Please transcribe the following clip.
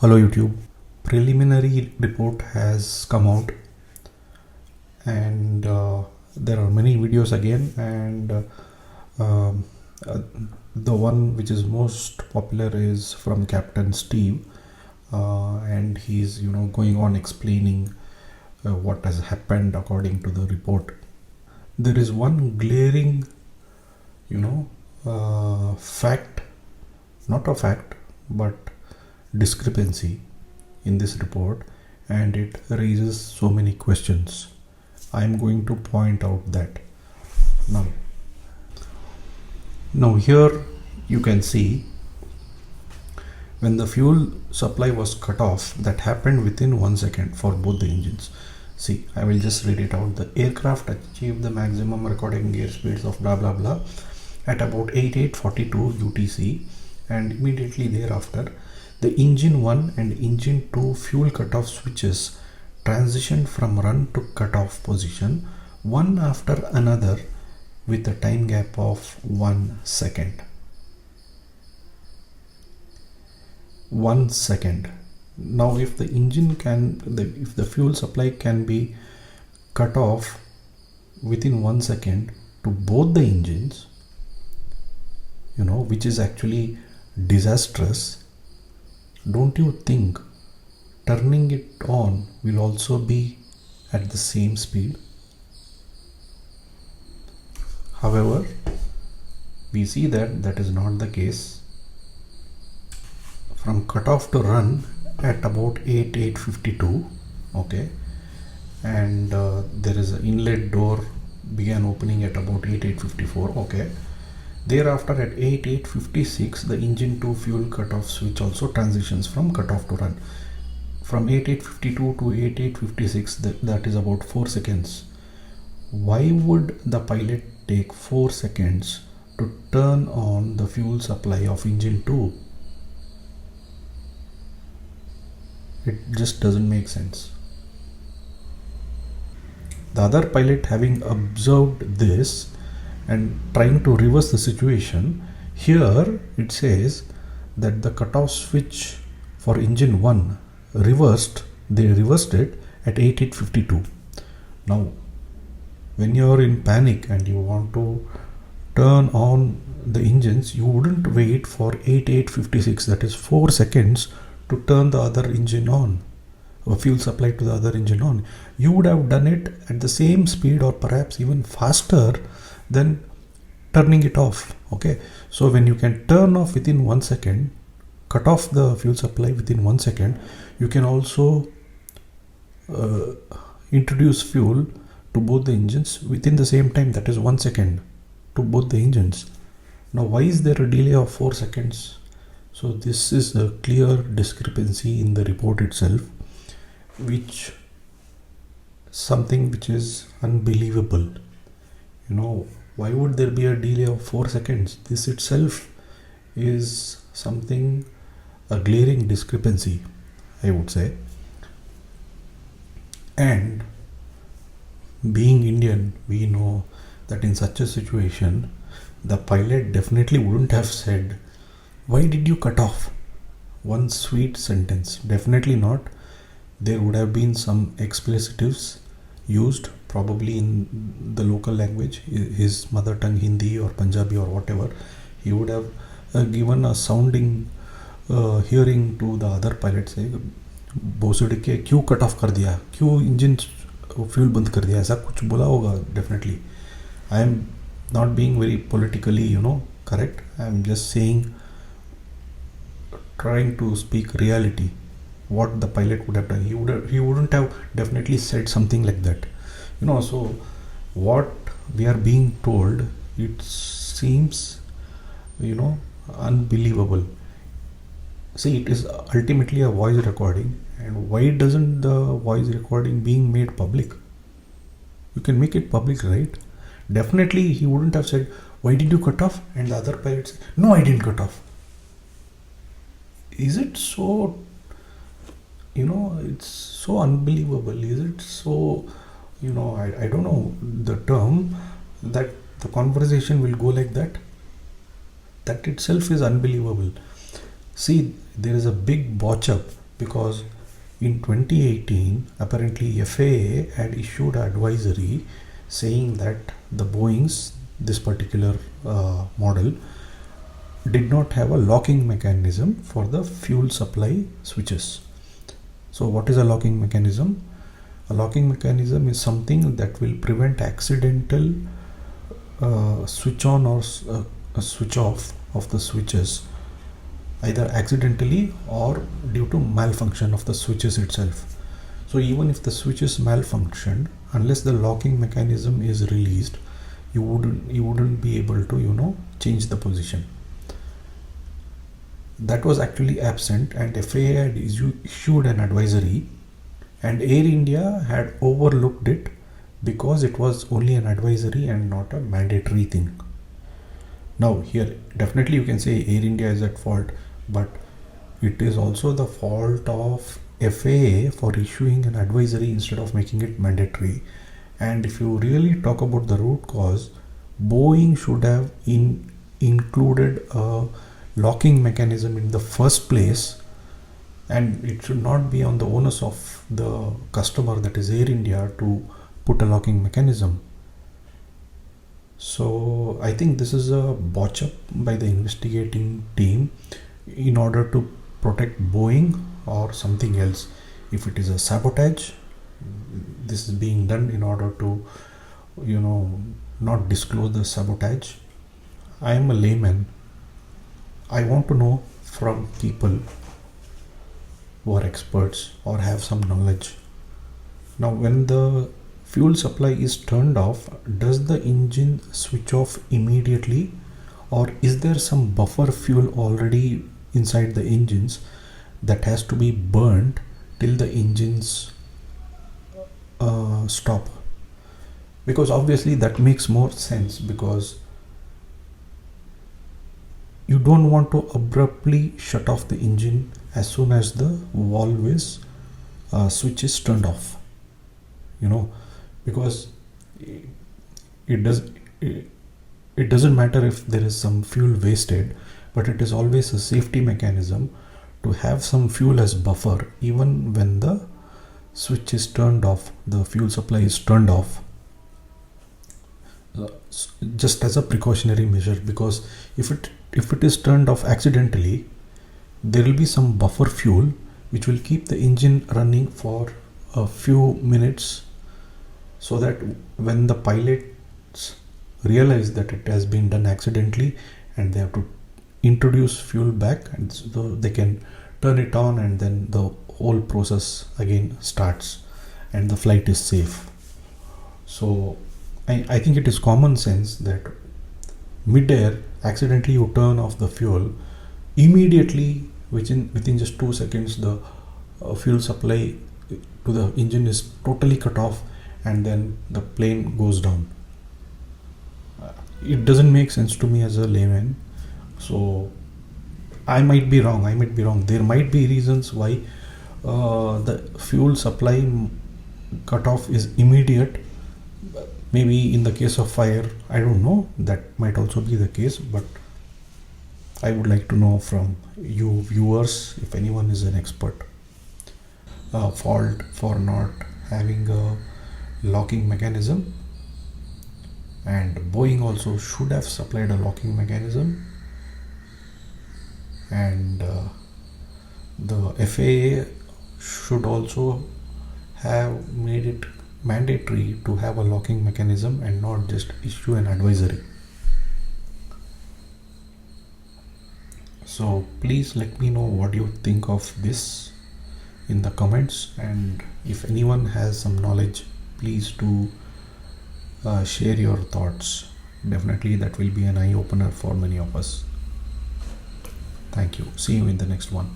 Hello YouTube. Preliminary report has come out, and there are many videos again, and um, uh, the one which is most popular is from Captain Steve, and he's going on explaining what has happened according to the report. There is one glaring fact, not a fact but discrepancy in this report, and it raises so many questions. I am going to point out that now here you can see when the fuel supply was cut off, that happened within 1 second for both the engines. See, I will just read it out. The aircraft achieved the maximum recording gear speeds of blah blah blah at about 8842 UTC, and immediately thereafter the engine 1 and engine 2 fuel cutoff switches transitioned from run to cutoff position, one after another, with a time gap of 1 second. 1 second. Now if the engine if the fuel supply can be cut off within 1 second to both the engines, which is actually disastrous, don't you think turning it on will also be at the same speed? However, we see that that is not the case. From cutoff to run at about 8:52, okay, and there is an inlet door began opening at about 8:54, okay. Thereafter at 8:56 the engine 2 fuel cutoff switch also transitions from cutoff to run. From 8:52 to 8:56, that is about 4 seconds. Why would the pilot take 4 seconds to turn on the fuel supply of engine 2? It just doesn't make sense. The other pilot, having observed this and trying to reverse the situation, here it says that the cutoff switch for engine 1 they reversed it at 8:52. Now when you are in panic and you want to turn on the engines, you wouldn't wait for 8:56, that is 4 seconds, to turn the other engine on, or fuel supply to the other engine on. You would have done it at the same speed or perhaps even faster than turning it off, okay. So when you can turn off within 1 second, cut off the fuel supply within 1 second, you can also introduce fuel to both the engines within the same time, that is 1 second, to both the engines. Now why is there a delay of 4 seconds? So this is a clear discrepancy in the report itself, which is unbelievable. Why would there be a delay of 4 seconds? This itself is a glaring discrepancy, I would say. And being Indian, we know that in such a situation, the pilot definitely wouldn't have said, "Why did you cut off?" One sweet sentence. Definitely not. There would have been some explicitives used, probably in the local language, his mother tongue, Hindi or Punjabi or whatever. He would have given a sounding hearing to the other pilot, say, "भोसड़ी के क्यों cut off कर दिया, क्यों engine fuel बंद कर दिया", ऐसा कुछ बोला होगा definitely. I am not being very politically correct. I am just saying, trying to speak reality, what the pilot would have done. He wouldn't have definitely said something like that. So what we are being told, it seems unbelievable. See, it is ultimately a voice recording, and why doesn't the voice recording being made public? You can make it public, right? Definitely he wouldn't have said, "Why did you cut off?" and the other pilot said, "No, I didn't cut off." Is it so, it's so unbelievable? Is it so, I don't know the term, that the conversation will go like that? That itself is unbelievable. See, there is a big botch up because in 2018 apparently FAA had issued an advisory saying that the Boeing's this particular model did not have a locking mechanism for the fuel supply switches. So what is a locking mechanism? A locking mechanism is something that will prevent accidental switch on or switch off of the switches, either accidentally or due to malfunction of the switches itself. So even if the switches malfunctioned, unless the locking mechanism is released, you wouldn't be able to change the position. That was actually absent, and FAA had issued an advisory, and Air India had overlooked it because it was only an advisory and not a mandatory thing. Now here definitely you can say Air India is at fault, but it is also the fault of FAA for issuing an advisory instead of making it mandatory. And if you really talk about the root cause, Boeing should have included a locking mechanism in the first place, and it should not be on the onus of the customer, that is Air India, to put a locking mechanism. So I think this is a botch up by the investigating team in order to protect Boeing or something else. If it is a sabotage, this is being done in order to not disclose the sabotage. I am a layman. I want to know from people who are experts or have some knowledge. Now when the fuel supply is turned off, does the engine switch off immediately, or is there some buffer fuel already inside the engines that has to be burnt till the engines stop? Because obviously that makes more sense, because you don't want to abruptly shut off the engine as soon as the valve switch is turned off, because it doesn't matter if there is some fuel wasted, but it is always a safety mechanism to have some fuel as buffer even when the switch is turned off, the fuel supply is turned off, just as a precautionary measure. Because if it is turned off accidentally, there will be some buffer fuel which will keep the engine running for a few minutes, so that when the pilots realize that it has been done accidentally and they have to introduce fuel back, and so they can turn it on, and then the whole process again starts and the flight is safe. So I think it is common sense that mid-air accidentally you turn off the fuel, immediately within just 2 seconds the fuel supply to the engine is totally cut off, and then the plane goes down. It doesn't make sense to me as a layman. So I might be wrong. There might be reasons why the fuel supply cutoff is immediate. Maybe in the case of fire, I don't know, that might also be the case, but I would like to know from you viewers if anyone is an expert. Fault for not having a locking mechanism, and Boeing also should have supplied a locking mechanism, and the FAA should also have made it mandatory to have a locking mechanism and not just issue an advisory. So please let me know what you think of this in the comments, and if anyone has some knowledge, please do share your thoughts. Definitely that will be an eye opener for many of us. Thank you. See you in the next one.